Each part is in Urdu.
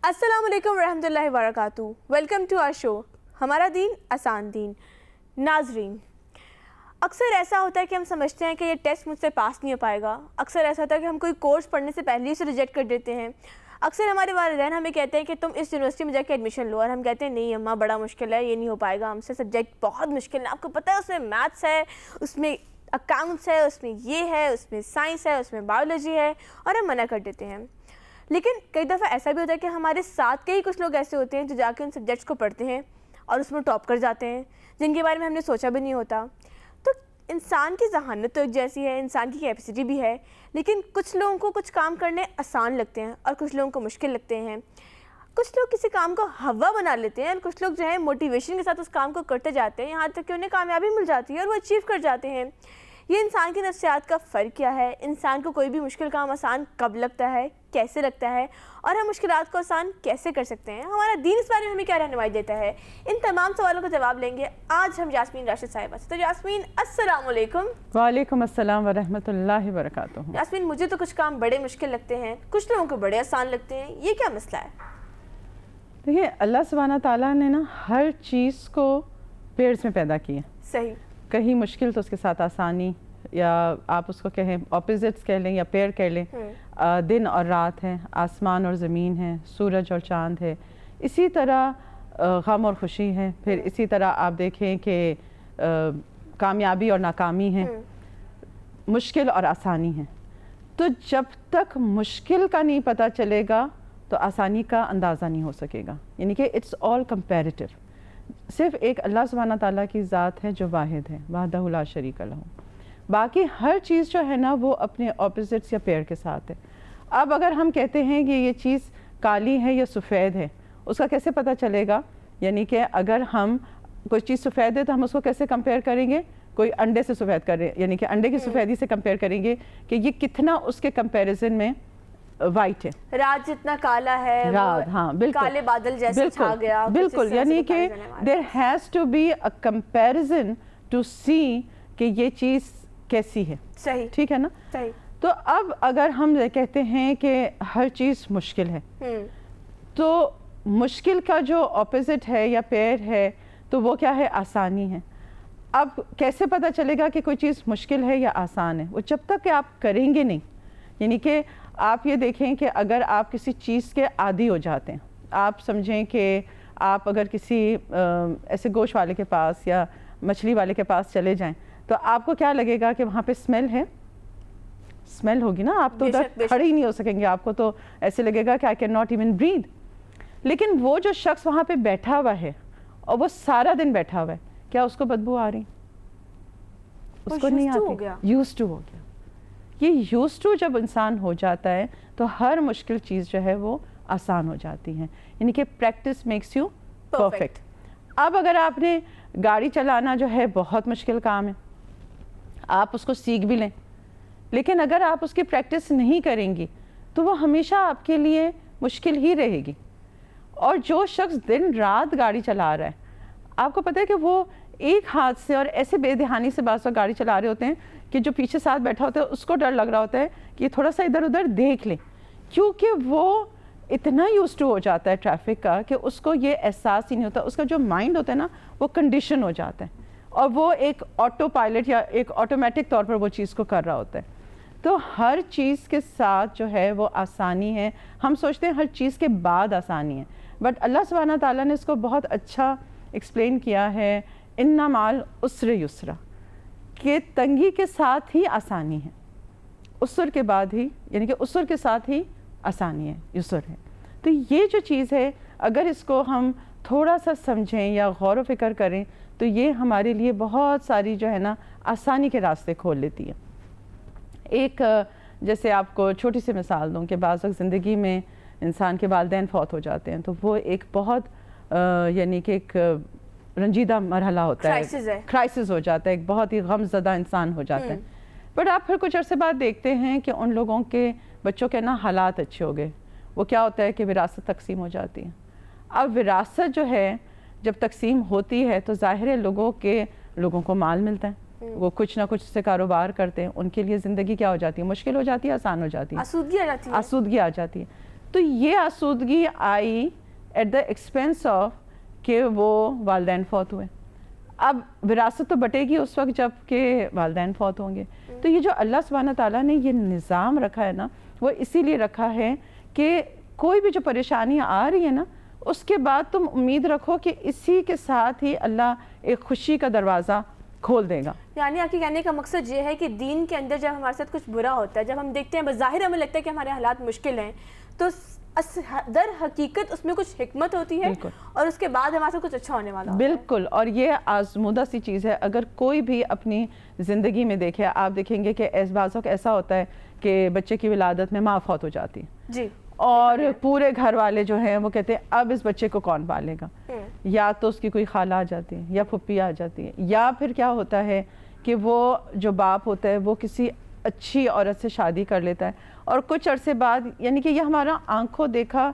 السلام علیکم ورحمۃ اللہ وبرکاتہ. ویلکم ٹو آور شو ہمارا دین آسان دین. ناظرین، اکثر ایسا ہوتا ہے کہ ہم سمجھتے ہیں کہ یہ ٹیسٹ مجھ سے پاس نہیں ہو پائے گا. اکثر ایسا ہوتا ہے کہ ہم کوئی کورس پڑھنے سے پہلے ہی اسے ریجیکٹ کر دیتے ہیں. اکثر ہمارے والدین ہمیں کہتے ہیں کہ تم اس یونیورسٹی میں جا کے ایڈمیشن لو، اور ہم کہتے ہیں نہیں اماں بڑا مشکل ہے، یہ نہیں ہو پائے گا ہم سے، سبجیکٹ بہت مشکل ہے، آپ کو پتہ ہے اس میں میتھس ہے، اس میں اکاؤنٹس ہے، اس میں یہ ہے، اس میں سائنس ہے، اس میں بایولوجی ہے، اور ہم منع کر دیتے ہیں. لیکن کئی دفعہ ایسا بھی ہوتا ہے کہ ہمارے ساتھ کے ہی کچھ لوگ ایسے ہوتے ہیں جو جا کے ان سبجیکٹس کو پڑھتے ہیں اور اس میں ٹاپ کر جاتے ہیں، جن کے بارے میں ہم نے سوچا بھی نہیں ہوتا. تو انسان کی ذہانت تو ایک جیسی ہے، انسان کی کیپیسٹی بھی ہے، لیکن کچھ لوگوں کو کچھ کام کرنے آسان لگتے ہیں اور کچھ لوگوں کو مشکل لگتے ہیں. کچھ لوگ کسی کام کو ہوا بنا لیتے ہیں اور کچھ لوگ جو ہے موٹیویشن کے ساتھ اس کام کو کرتے جاتے ہیں، یہاں تک کہ انہیں کامیابی مل جاتی ہے اور وہ اچیو کر جاتے ہیں. یہ انسان کی نفسیات کا فرق کیا ہے؟ انسان کو کوئی بھی مشکل کام آسان کب لگتا ہے، کیسے لگتا ہے، اور ہم مشکلات کو آسان کیسے کر سکتے ہیں؟ ہمارا دین اس بارے میں ہمیں کیا رہنمائی دیتا ہے؟ ان تمام سوالوں کا جواب لیں گے آج ہم جاسمین راشد صاحبہ سے. تو جاسمین السلام علیکم. وعلیکم السلام ورحمۃ اللہ وبرکاتہ. جاسمین، مجھے تو کچھ کام بڑے مشکل لگتے ہیں، کچھ لوگوں کو بڑے آسان لگتے ہیں، یہ کیا مسئلہ ہے؟ دیکھیے، اللہ سبحانہ تعالیٰ نے نا ہر چیز کو پیئرز میں پیدا کیا. صحیح. کہیں مشکل تو اس کے ساتھ آسانی، یا آپ اس کو کہیں اپوزٹس کہہ لیں یا پیئر کہہ لیں. دن اور رات ہے، آسمان اور زمین ہے، سورج اور چاند ہے. اسی طرح غم اور خوشی ہے. پھر اسی طرح آپ دیکھیں کہ کامیابی اور ناکامی ہے، مشکل اور آسانی ہے. تو جب تک مشکل کا نہیں پتہ چلے گا تو آسانی کا اندازہ نہیں ہو سکے گا. یعنی کہ اٹس آل کمپیریٹیو. صرف ایک اللہ سبحانہ تعالیٰ کی ذات ہے جو واحد ہے، وحدہ لا شریک لہ. باقی ہر چیز جو ہے نا وہ اپنے اپوزٹس یا پیئر کے ساتھ ہے. اب اگر ہم کہتے ہیں کہ یہ چیز کالی ہے یا سفید ہے، اس کا کیسے پتہ چلے گا؟ یعنی کہ اگر ہم کوئی چیز سفید ہے تو ہم اس کو کیسے کمپیئر کریں گے؟ کوئی انڈے سے سفید کریں، یعنی کہ انڈے کی سفیدی سے کمپیئر کریں گے کہ یہ کتنا اس کے کمپیریزن میں وائٹ ہے. رات جتنا کالا ہے، رات، ہاں بالکل، کالے بادل جیسے چھا گیا. بالکل. یعنی کہ there has to be a comparison to see کہ یہ چیز کیسی ہے. صحیح. ٹھیک ہے نا؟ صحیح. تو اب اگر ہم کہتے ہیں کہ ہر چیز مشکل ہے، تو مشکل کا جو اپوزٹ ہے یا پیئر ہے تو وہ کیا ہے؟ آسانی ہے. اب کیسے پتہ چلے گا کہ کوئی چیز مشکل ہے یا آسان ہے؟ وہ جب تک کہ آپ کریں گے نہیں. یعنی کہ آپ یہ دیکھیں کہ اگر آپ کسی چیز کے عادی ہو جاتے ہیں، آپ سمجھیں کہ آپ اگر کسی ایسے گوشت والے کے پاس یا مچھلی والے کے پاس چلے جائیں تو آپ کو کیا لگے گا کہ وہاں پہ اسمیل ہے، اسمیل ہوگی نا، آپ تو ادھر کھڑے ہی نہیں ہو سکیں گے، آپ کو تو ایسے لگے گا کہ I can not even breathe. لیکن وہ جو شخص وہاں پہ بیٹھا ہوا ہے اور وہ سارا دن بیٹھا ہوا ہے، کیا اس کو بدبو آ رہی؟ اس کو نہیں آتی. یوز ٹو ہو گیا. یہ یوز ٹو جب انسان ہو جاتا ہے تو ہر مشکل چیز جو ہے وہ آسان ہو جاتی ہے. یعنی کہ پریکٹس میکس یو پرفیکٹ. اب اگر آپ نے گاڑی چلانا جو ہے بہت مشکل کام ہے، آپ اس کو سیکھ بھی لیں، لیکن اگر آپ اس کی پریکٹس نہیں کریں گی تو وہ ہمیشہ آپ کے لیے مشکل ہی رہے گی. اور جو شخص دن رات گاڑی چلا رہا ہے، آپ کو پتہ ہے کہ وہ ایک ہاتھ سے اور ایسے بے دھیانی سے بعض وقت گاڑی چلا رہے ہوتے ہیں کہ جو پیچھے ساتھ بیٹھا ہوتا ہے اس کو ڈر لگ رہا ہوتا ہے کہ تھوڑا سا ادھر ادھر دیکھ لیں، کیونکہ وہ اتنا یوز ٹو ہو جاتا ہے ٹریفک کا کہ اس کو یہ احساس ہی نہیں ہوتا. اس کا جو مائنڈ ہوتا ہے نا وہ کنڈیشن ہو جاتا ہے اور وہ ایک آٹو پائلٹ یا ایک آٹومیٹک طور پر وہ چیز کو کر رہا ہوتا ہے. تو ہر چیز کے ساتھ جو ہے وہ آسانی ہے. ہم سوچتے ہیں ہر چیز کے بعد آسانی ہے، بٹ اللہ سبحانہ تعالیٰ نے اس کو بہت اچھا ایکسپلین کیا ہے، ان مع العسر یسرا، کہ تنگی کے ساتھ ہی آسانی ہے، عسر کے بعد ہی، یعنی کہ عسر کے ساتھ ہی آسانی ہے، یسر ہے. تو یہ جو چیز ہے اگر اس کو ہم تھوڑا سا سمجھیں یا غور و فکر کریں تو یہ ہمارے لیے بہت ساری جو ہے نا آسانی کے راستے کھول لیتی ہے. ایک جیسے آپ کو چھوٹی سی مثال دوں کہ بعض وقت زندگی میں انسان کے والدین فوت ہو جاتے ہیں تو وہ ایک بہت یعنی کہ ایک رنجیدہ مرحلہ ہوتا ہے، کرائسس ہو جاتا ہے، ایک بہت ہی غم زدہ انسان ہو جاتا ہے. بٹ آپ پھر کچھ عرصے بعد دیکھتے ہیں کہ ان لوگوں کے بچوں کے نا حالات اچھے ہو گئے. وہ کیا ہوتا ہے کہ وراثت تقسیم ہو جاتی ہے. اب وراثت جو ہے جب تقسیم ہوتی ہے تو ظاہر ہے لوگوں کو مال ملتا ہے، وہ کچھ نہ کچھ سے کاروبار کرتے ہیں، ان کے لیے زندگی کیا ہو جاتی ہے؟ مشکل ہو جاتی ہے، آسان ہو جاتی ہے، آسودگی آ جاتی ہے. تو یہ آسودگی آئی ایٹ دا ایکسپینس آف کہ وہ والدین فوت ہوئے. اب وراثت تو بٹے گی اس وقت جب کہ والدین فوت ہوں گے. تو یہ جو اللہ سبحانہ تعالیٰ نے یہ نظام رکھا ہے نا, وہ اسی لیے رکھا ہے کہ کوئی بھی جو پریشانیاں آ رہی ہیں نا, اس کے بعد تم امید رکھو کہ اسی کے ساتھ ہی اللہ ایک خوشی کا دروازہ کھول دے گا. یعنی آپ کے کہنے کا مقصد یہ ہے کہ دین کے اندر جب ہمارے ساتھ کچھ برا ہوتا ہے, جب ہم دیکھتے ہیں بظاہر ہمیں لگتا ہے کہ ہمارے حالات مشکل ہیں, تو در حقیقت اس میں کچھ حکمت ہوتی ہے اور اس کے بعد ہمارے ساتھ کچھ اچھا ہونے والا ہوتا ہے. بالکل, اور یہ آزمودہ سی چیز ہے. اگر کوئی بھی اپنی زندگی میں دیکھے, آپ دیکھیں گے کہ بعض وقت ایسا ہوتا ہے کہ بچے کی ولادت میں ماں فوت ہو جاتی ہے جی, اور پورے گھر والے جو ہیں وہ کہتے ہیں اب اس بچے کو کون پالے گا. یا تو اس کی کوئی خالہ آ جاتی ہے یا پھپھی آ جاتی ہے, یا پھر کیا ہوتا ہے کہ وہ جو باپ ہوتا ہے وہ کسی اچھی عورت سے شادی کر لیتا ہے, اور کچھ عرصے بعد, یعنی کہ یہ ہمارا آنکھوں دیکھا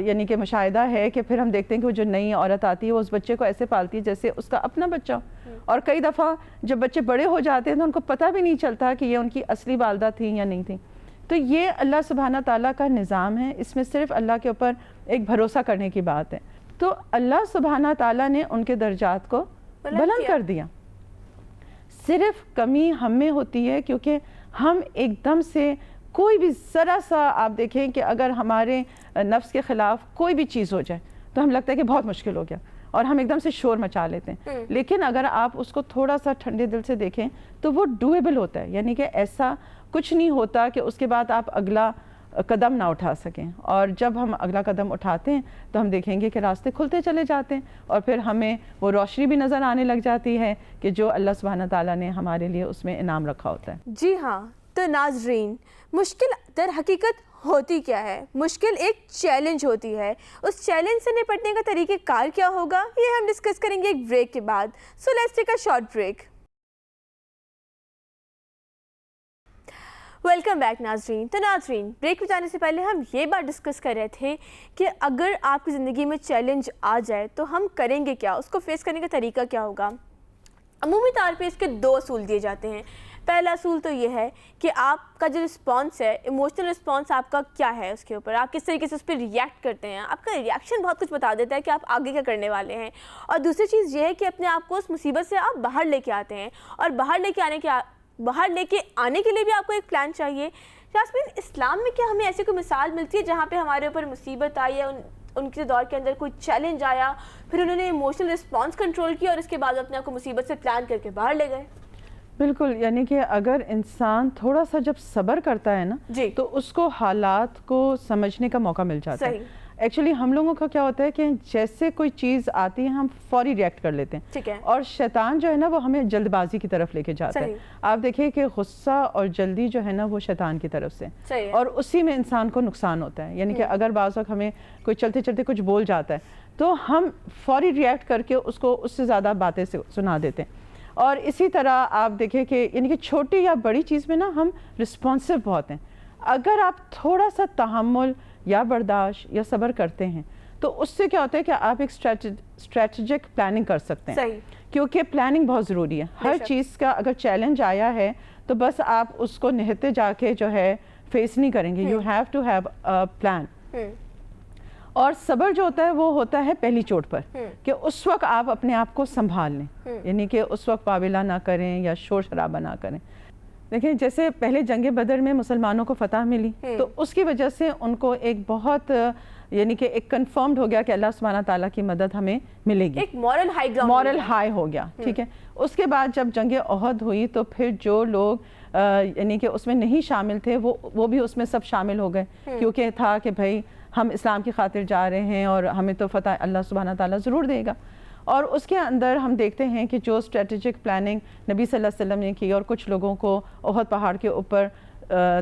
یعنی کہ مشاہدہ ہے کہ پھر ہم دیکھتے ہیں کہ وہ جو نئی عورت آتی ہے وہ اس بچے کو ایسے پالتی ہے جیسے اس کا اپنا بچہ ہو. اور کئی دفعہ جب بچے بڑے ہو جاتے ہیں تو ان کو پتہ بھی نہیں چلتا کہ یہ ان کی اصلی والدہ تھیں یا نہیں تھیں. تو یہ اللہ سبحانہ تعالیٰ کا نظام ہے, اس میں صرف اللہ کے اوپر ایک بھروسہ کرنے کی بات ہے. تو اللہ سبحانہ تعالیٰ نے ان کے درجات کو بلند کر دیا. صرف کمی ہم میں ہوتی ہے کیونکہ ہم ایک دم سے کوئی بھی ذرا سا, آپ دیکھیں کہ اگر ہمارے نفس کے خلاف کوئی بھی چیز ہو جائے تو ہم لگتا ہے کہ بہت مشکل ہو گیا اور ہم ایک دم سے شور مچا لیتے ہیں. لیکن اگر آپ اس کو تھوڑا سا ٹھنڈے دل سے دیکھیں تو وہ ڈویبل ہوتا ہے, یعنی کہ ایسا کچھ نہیں ہوتا کہ اس کے بعد آپ اگلا قدم نہ اٹھا سکیں. اور جب ہم اگلا قدم اٹھاتے ہیں تو ہم دیکھیں گے کہ راستے کھلتے چلے جاتے ہیں اور پھر ہمیں وہ روشنی بھی نظر آنے لگ جاتی ہے کہ جو اللہ سبحانہ تعالیٰ نے ہمارے لیے اس میں انعام رکھا ہوتا ہے. جی ہاں, تو ناظرین, مشکل در حقیقت ہوتی کیا ہے؟ مشکل ایک چیلنج ہوتی ہے. اس چیلنج سے نپٹنے کا طریقہ کار کیا ہوگا, یہ ہم ڈسکس کریں گے ایک بریک کے بعد. So let's take a short break. Welcome back ناظرین. تو ناظرین, بریک پہ جانے سے پہلے ہم یہ بات ڈسکس کر رہے تھے کہ اگر آپ کی زندگی میں چیلنج آ جائے تو ہم کریں گے کیا, اس کو فیس کرنے کا طریقہ کیا ہوگا. عمومی طور پہ اس کے 2 اصول دیے جاتے ہیں. پہلا اصول تو یہ ہے کہ آپ کا جو رسپانس ہے, ایموشنل رسپانس آپ کا کیا ہے, اس کے اوپر آپ کس طریقے سے اس پہ ریئیکٹ کرتے ہیں. آپ کا ریئیکشن بہت کچھ بتا دیتا ہے کہ آپ آگے کیا کرنے والے ہیں. اور دوسری چیز یہ ہے کہ اپنے آپ کو اس مصیبت سے آپ باہر لے کے آتے ہیں, اور باہر لے کے آنے کے لیے بھی آپ کو ایک پلان چاہیے. یاسمین, اسلام میں کیا ہمیں ایسی کوئی مثال ملتی ہے جہاں پہ ہمارے اوپر مصیبت آئی ہے, ان کے دور کے اندر کوئی چیلنج آیا, پھر انہوں نے ایموشنل رسپانس کنٹرول کیا اور اس کے بعد اپنے آپ کو مصیبت سے پلان کر کے باہر لے گئے؟ بالکل, یعنی کہ اگر انسان تھوڑا سا جب صبر کرتا ہے نا جی, تو اس کو حالات کو سمجھنے کا موقع مل جاتا ہے. ایکچولی ہم لوگوں کا کیا ہوتا ہے کہ جیسے کوئی چیز آتی ہے ہم فوری ریئیکٹ کر لیتے ہیں, ٹھیک ہے, اور شیطان جو ہے نا وہ ہمیں جلد بازی کی طرف لے کے جاتا ہے. آپ دیکھیں کہ غصہ اور جلدی جو ہے نا وہ شیطان کی طرف سے, اور اسی میں انسان کو نقصان ہوتا ہے. یعنی کہ اگر بعض وقت ہمیں کوئی چلتے چلتے کچھ بول جاتا ہے تو ہم فوری ریئیکٹ کر کے اس کو اس سے زیادہ باتیں سنا دیتے ہیں. اور اسی طرح آپ دیکھیں کہ یعنی کہ چھوٹی یا بڑی چیز میں نا ہم رسپانسو بہت ہیں. اگر آپ تھوڑا سا تحمل یا برداشت یا صبر کرتے ہیں تو اس سے کیا ہوتا ہے کہ آپ ایک اسٹریٹجک پلاننگ کر سکتے ہیں, کیونکہ پلاننگ بہت ضروری ہے. ہر چیز کا اگر چیلنج آیا ہے تو بس آپ اس کو نہتے جا کے جو ہے فیس نہیں کریں گے. You have to have a plan. اور صبر جو ہوتا ہے وہ ہوتا ہے پہلی چوٹ پر, کہ اس وقت آپ اپنے آپ کو سنبھال لیں, یعنی کہ اس وقت پاویلا نہ کریں یا شور شرابہ نہ کریں. دیکھیں جیسے پہلے جنگ بدر میں مسلمانوں کو فتح ملی تو اس کی وجہ سے ان کو ایک بہت یعنی کہ ایک کنفرمڈ ہو گیا کہ اللہ سبحانہ تعالیٰ کی مدد ہمیں ملے گی, ایک مورل ہائی ہو گیا. ٹھیک ہے, اس کے بعد جب جنگ احد ہوئی تو پھر جو لوگ یعنی کہ اس میں نہیں شامل تھے وہ بھی اس میں سب شامل ہو گئے, کیونکہ تھا کہ بھائی ہم اسلام کی خاطر جا رہے ہیں اور ہمیں تو فتح اللہ سبحانہ تعالیٰ ضرور دے گا. اور اس کے اندر ہم دیکھتے ہیں کہ جو اسٹریٹجک پلاننگ نبی صلی اللہ علیہ وسلم نے کی, اور کچھ لوگوں کو احد پہاڑ کے اوپر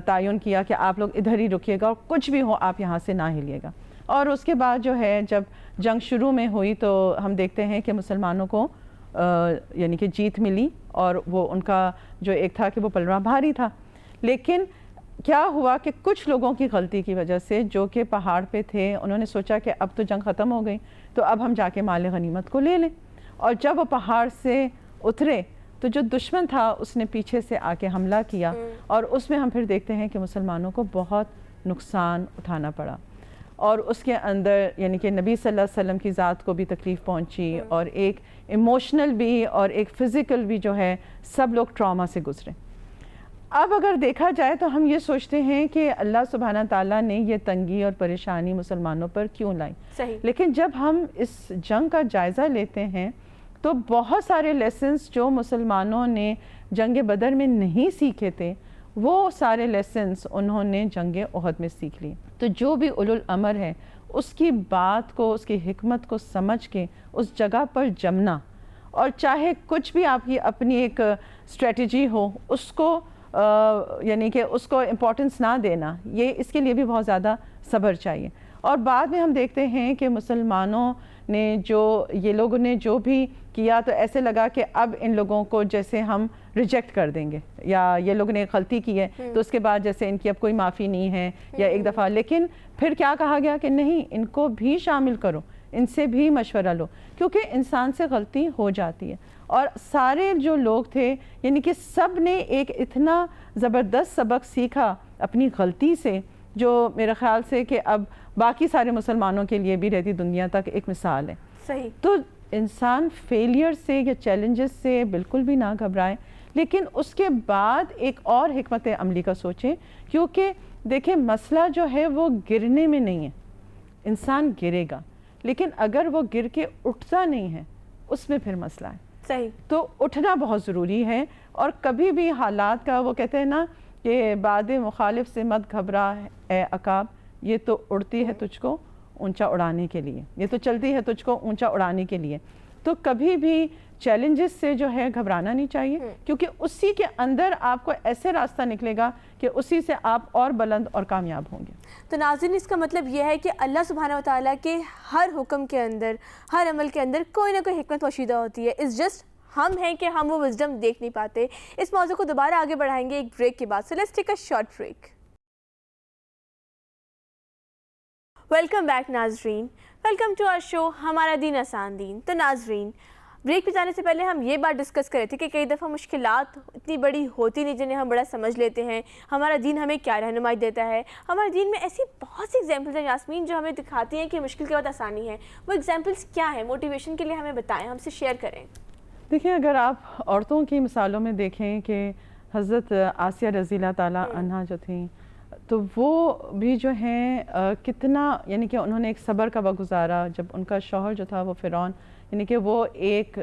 تعین کیا کہ آپ لوگ ادھر ہی رکیے گا اور کچھ بھی ہو آپ یہاں سے نہ ہلیے گا. اور اس کے بعد جو ہے جب جنگ شروع میں ہوئی تو ہم دیکھتے ہیں کہ مسلمانوں کو یعنی کہ جیت ملی, اور وہ ان کا جو ایک تھا کہ وہ پلڑا بھاری تھا. لیکن کیا ہوا کہ کچھ لوگوں کی غلطی کی وجہ سے جو کہ پہاڑ پہ تھے, انہوں نے سوچا کہ اب تو جنگ ختم ہو گئی تو اب ہم جا کے مال غنیمت کو لے لیں. اور جب وہ پہاڑ سے اترے تو جو دشمن تھا اس نے پیچھے سے آ کے حملہ کیا, اور اس میں ہم پھر دیکھتے ہیں کہ مسلمانوں کو بہت نقصان اٹھانا پڑا. اور اس کے اندر یعنی کہ نبی صلی اللہ علیہ وسلم کی ذات کو بھی تکلیف پہنچی اور ایک ایموشنل بھی اور ایک فزیکل بھی جو ہے سب لوگ ٹراما سے گزرے. اب اگر دیکھا جائے تو ہم یہ سوچتے ہیں کہ اللہ سبحانہ تعالیٰ نے یہ تنگی اور پریشانی مسلمانوں پر کیوں لائی. صحیح. لیکن جب ہم اس جنگ کا جائزہ لیتے ہیں تو بہت سارے لیسنز جو مسلمانوں نے جنگ بدر میں نہیں سیکھے تھے وہ سارے لیسنز انہوں نے جنگ احد میں سیکھ لیے. تو جو بھی اولو الامر ہے اس کی بات کو، اس کی حکمت کو سمجھ کے اس جگہ پر جمنا، اور چاہے کچھ بھی آپ کی اپنی ایک اسٹریٹجی ہو اس کو یعنی کہ اس کو امپورٹنس نہ دینا، یہ اس کے لیے بھی بہت زیادہ صبر چاہیے. اور بعد میں ہم دیکھتے ہیں کہ مسلمانوں نے یہ لوگوں نے جو بھی کیا تو ایسے لگا کہ اب ان لوگوں کو جیسے ہم ریجیکٹ کر دیں گے، یا یہ لوگوں نے غلطی کی ہے تو اس کے بعد جیسے ان کی اب کوئی معافی نہیں ہے یا ایک دفعہ. لیکن پھر کیا کہا گیا کہ نہیں، ان کو بھی شامل کرو، ان سے بھی مشورہ لو، کیونکہ انسان سے غلطی ہو جاتی ہے. اور سارے جو لوگ تھے یعنی کہ سب نے ایک اتنا زبردست سبق سیکھا اپنی غلطی سے، جو میرے خیال سے کہ اب باقی سارے مسلمانوں کے لیے بھی رہتی دنیا تک ایک مثال ہے. صحیح. تو انسان فیلئر سے یا چیلنجز سے بالکل بھی نہ گھبرائے، لیکن اس کے بعد ایک اور حکمت عملی کا سوچیں. کیونکہ دیکھیں مسئلہ جو ہے وہ گرنے میں نہیں ہے، انسان گرے گا لیکن اگر وہ گر کے اٹھتا نہیں ہے اس میں پھر مسئلہ ہے. صحیح. تو اٹھنا بہت ضروری ہے، اور کبھی بھی حالات کا وہ کہتے ہیں نا کہ باد مخالف سے مت گھبرا اے عقاب، یہ تو اڑتی ہے تجھ کو اونچا اڑانے کے لیے، یہ تو چلتی ہے تجھ کو اونچا اڑانے کے لیے. تو کبھی بھی چیلنجز سے جو ہے گھبرانا نہیں چاہیے، کیونکہ اسی کے اندر آپ کو ایسے راستہ نکلے گا کہ اسی سے آپ اور بلند اور کامیاب ہوں گے. تو ناظرین، اس کا مطلب یہ ہے کہ اللہ سبحانہ وتعالیٰ کے ہر حکم کے اندر، ہر عمل کے اندر کوئی نہ کوئی حکمت پوشیدہ ہوتی ہے. اس جسٹ ہم ہیں کہ ہم وہ وزڈم دیکھ نہیں پاتے. اس موضوع کو دوبارہ آگے بڑھائیں گے ایک بریک کے بعد. So let's take a short break. Welcome back ناظرین، ویلکم ٹو آور شو ہمارا دین آسان دین. تو ناظرین، بریک پہ جانے سے پہلے ہم یہ بات ڈسکس کر رہے تھے کہ کئی دفعہ مشکلات اتنی بڑی ہوتی نہیں جنہیں ہم بڑا سمجھ لیتے ہیں. ہمارا دین ہمیں کیا رہنمائی دیتا ہے؟ ہمارے دین میں ایسی بہت سی ایگزامپلس ہیں یاسمین جو ہمیں دکھاتی ہیں کہ مشکل کے بعد آسانی ہے. وہ ایگزامپلس کیا ہیں؟ موٹیویشن کے لیے ہمیں بتائیں، ہم سے شیئر کریں. دیکھیں، اگر آپ عورتوں کی مثالوں میں دیکھیں کہ حضرت آسیہ رضی اللہ تعالیٰ عنہا جو تھیں تو وہ بھی جو ہیں کتنا یعنی کہ انہوں نے ایک صبر کا وقت گزارا. جب ان کا شوہر جو تھا وہ فرعون یعنی کہ وہ ایک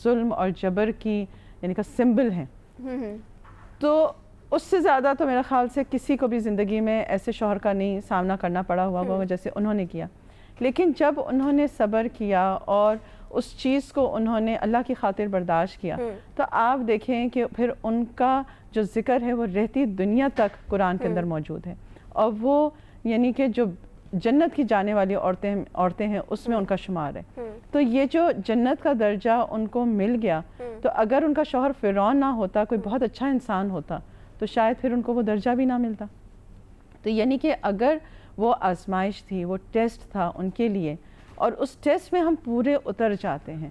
ظلم اور جبر کی یعنی کہ سمبل ہیں، تو اس سے زیادہ تو میرے خیال سے کسی کو بھی زندگی میں ایسے شوہر کا نہیں سامنا کرنا پڑا ہوا جیسے انہوں نے کیا. لیکن جب انہوں نے صبر کیا اور اس چیز کو انہوں نے اللہ کی خاطر برداشت کیا تو آپ دیکھیں کہ پھر ان کا جو ذکر ہے وہ رہتی دنیا تک قرآن کے اندر موجود ہے. اور وہ یعنی کہ جو جنت کی جانے والی عورتیں ہیں اس میں ان کا شمار ہے. تو یہ جو جنت کا درجہ ان کو مل گیا، تو اگر ان کا شوہر فرعون نہ ہوتا، کوئی بہت اچھا انسان ہوتا، تو شاید پھر ان کو وہ درجہ بھی نہ ملتا. تو یعنی کہ اگر وہ آزمائش تھی، وہ ٹیسٹ تھا ان کے لیے، اور اس ٹیسٹ میں ہم پورے اتر جاتے ہیں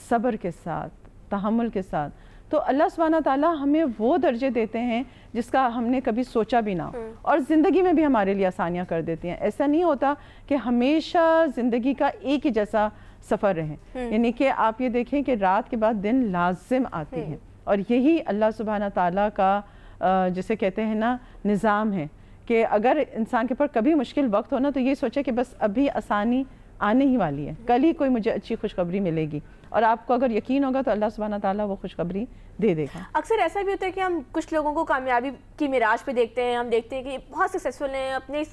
صبر کے ساتھ، تحمل کے ساتھ، تو اللہ سبحانہ تعالیٰ ہمیں وہ درجے دیتے ہیں جس کا ہم نے کبھی سوچا بھی نہ ہو، اور زندگی میں بھی ہمارے لیے آسانیاں کر دیتی ہیں. ایسا نہیں ہوتا کہ ہمیشہ زندگی کا ایک ہی جیسا سفر رہے. یعنی کہ آپ یہ دیکھیں کہ رات کے بعد دن لازم آتی ہے، اور یہی اللہ سبحانہ تعالیٰ کا جسے کہتے ہیں نا نظام ہے کہ اگر انسان کے پر کبھی مشکل وقت ہو نا تو یہ سوچے کہ بس ابھی آسانی آنے ہی والی ہے، کل ہی کوئی مجھے اچھی خوشخبری ملے گی، اور آپ کو اگر یقین ہوگا تو اللہ سبحانہ تعالیٰ وہ خوشخبری دے دے گا. اکثر ایسا بھی ہوتا ہے کہ ہم کچھ لوگوں کو کامیابی کی معراج پہ دیکھتے ہیں، ہم دیکھتے ہیں کہ بہت سکسیزفل ہیں اپنے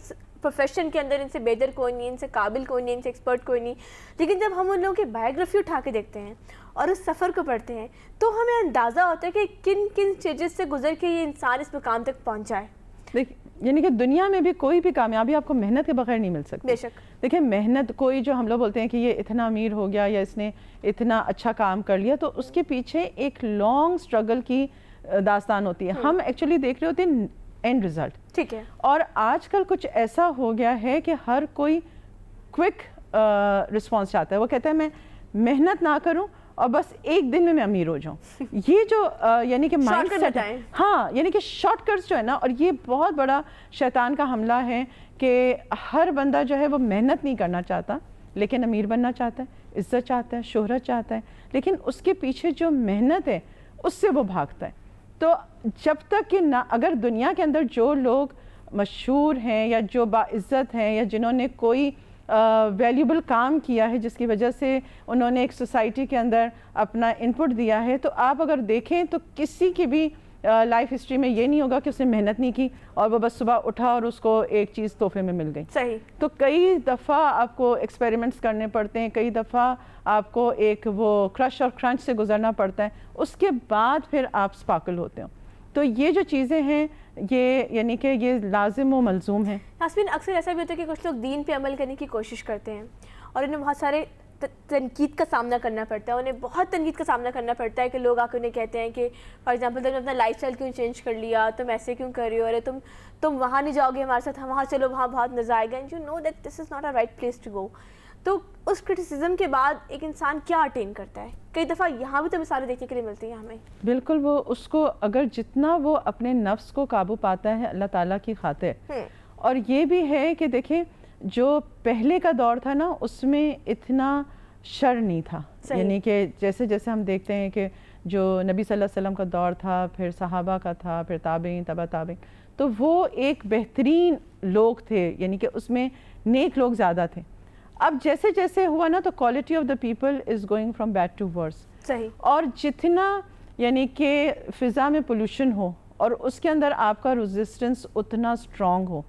پروفیشن کے اندر، ان سے بہتر کوئی نہیں، ان سے قابل کوئی نہیں، ان سے ایکسپرٹ کوئی نہیں. لیکن جب ہم ان لوگوں کی بایوگرافی اٹھا کے دیکھتے ہیں اور اس سفر کو پڑھتے ہیں تو ہمیں اندازہ ہوتا ہے کہ کن کن اسٹیجز سے گزر کے یہ انسان اس مقام تک پہنچا ہے. یعنی کہ دنیا میں بھی کوئی بھی کامیابی آپ کو محنت کے بغیر نہیں مل سکتی. بے شک. دیکھیں محنت، کوئی جو ہم لوگ بولتے ہیں کہ یہ اتنا امیر ہو گیا یا اس نے اتنا اچھا کام کر لیا، تو اس کے پیچھے ایک لانگ سٹرگل کی داستان ہوتی ہے. ہم ایکچولی دیکھ رہے ہوتے ہیں اینڈ رزلٹ. ٹھیک ہے. اور آج کل کچھ ایسا ہو گیا ہے کہ ہر کوئی کوئک رسپانس چاہتا ہے. وہ کہتا ہے میں محنت نہ کروں اور بس ایک دن میں امیر ہو جاؤں. یہ جو یعنی کہ مائنڈ سیٹ ہے، ہاں، یعنی کہ شارٹ کٹس جو ہے نا، اور یہ بہت بڑا شیطان کا حملہ ہے کہ ہر بندہ جو ہے وہ محنت نہیں کرنا چاہتا لیکن امیر بننا چاہتا ہے، عزت چاہتا ہے، شہرت چاہتا ہے، لیکن اس کے پیچھے جو محنت ہے اس سے وہ بھاگتا ہے. تو جب تک کہ نہ اگر دنیا کے اندر جو لوگ مشہور ہیں یا جو باعزت ہیں یا جنہوں نے کوئی ویلیوبل کام کیا ہے جس کی وجہ سے انہوں نے ایک سوسائٹی کے اندر اپنا انپٹ دیا ہے، تو آپ اگر دیکھیں تو کسی کی بھی لائف ہسٹری میں یہ نہیں ہوگا کہ اس نے محنت نہیں کی اور وہ بس صبح اٹھا اور اس کو ایک چیز تحفے میں مل گئی. صحیح. تو کئی دفعہ آپ کو ایکسپیریمنٹس کرنے پڑتے ہیں، کئی دفعہ آپ کو ایک وہ کرش اور کرنچ سے گزرنا پڑتا ہے، اس کے بعد پھر آپ سپارکل ہوتے ہو. تو یہ جو چیزیں ہیں یہ یعنی کہ یہ لازم و ملزوم ہیں. یاسمین، اکثر ایسا بھی ہوتا ہے کہ کچھ لوگ دین پہ عمل کرنے کی کوشش کرتے ہیں اور انہیں بہت سارے تنقید کا سامنا کرنا پڑتا ہے، انہیں بہت تنقید کا سامنا کرنا پڑتا ہے کہ لوگ آ کے انہیں کہتے ہیں کہ فار ایگزامپل تم نے اپنا لائف اسٹائل کیوں چینج کر لیا، تم ایسے کیوں کر رہی ہو، ارے تم وہاں نہیں جاؤ گے ہمارے ساتھ، وہاں چلو، وہاں بہت مزہ آئے گا. And you know that this is not a right place to go. تو اس کرٹیسزم کے بعد ایک انسان کیا اٹین کرتا ہے؟ کئی دفعہ یہاں بھی تو مثالیں دیکھنے کے لیے ملتی ہیں ہمیں. بالکل، وہ اس کو اگر جتنا وہ اپنے نفس کو قابو پاتا ہے اللہ تعالیٰ کی خاطر. اور یہ بھی ہے کہ دیکھیں جو پہلے کا دور تھا نا اس میں اتنا شر نہیں تھا. یعنی کہ جیسے جیسے ہم دیکھتے ہیں کہ جو نبی صلی اللہ علیہ وسلم کا دور تھا، پھر صحابہ کا تھا، پھر تابعین، تبع تابعین، تو وہ ایک بہترین لوگ تھے، یعنی کہ اس میں نیک لوگ زیادہ تھے. اب جیسے جیسے ہوا نا تو quality of the people is going from bad to worse. صحیح. اور جتنا یعنی کہ فضا میں پولوشن ہو اور اس کے اندر آپ کا ریزسٹنس اتنا اسٹرانگ ہو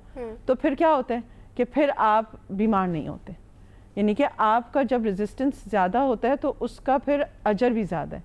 تو پھر کیا ہوتا ہے کہ پھر آپ بیمار نہیں ہوتے. یعنی کہ آپ کا جب ریزسٹنس زیادہ ہوتا ہے تو اس کا پھر اجر بھی زیادہ ہے.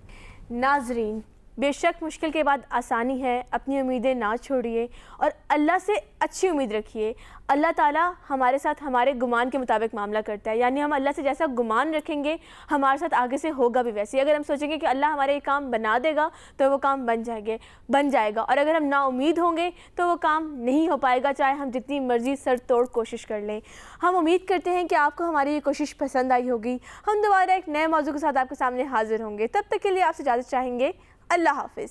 ناظرین، بے شک مشکل کے بعد آسانی ہے. اپنی امیدیں نہ چھوڑیے اور اللہ سے اچھی امید رکھیے. اللہ تعالیٰ ہمارے ساتھ ہمارے گمان کے مطابق معاملہ کرتا ہے، یعنی ہم اللہ سے جیسا گمان رکھیں گے ہمارے ساتھ آگے سے ہوگا بھی ویسے. اگر ہم سوچیں گے کہ اللہ ہمارے یہ کام بنا دے گا تو وہ کام بن جائے گا، اور اگر ہم نا امید ہوں گے تو وہ کام نہیں ہو پائے گا، چاہے ہم جتنی مرضی سر توڑ کوشش کر لیں. ہم امید کرتے ہیں کہ آپ کو ہماری یہ کوشش پسند آئی ہوگی. ہم دوبارہ ایک نئے موضوع کے ساتھ آپ کے سامنے حاضر ہوں گے. تب تک کے لیے آپ سے اجازت چاہیں گے. اللہ حافظ.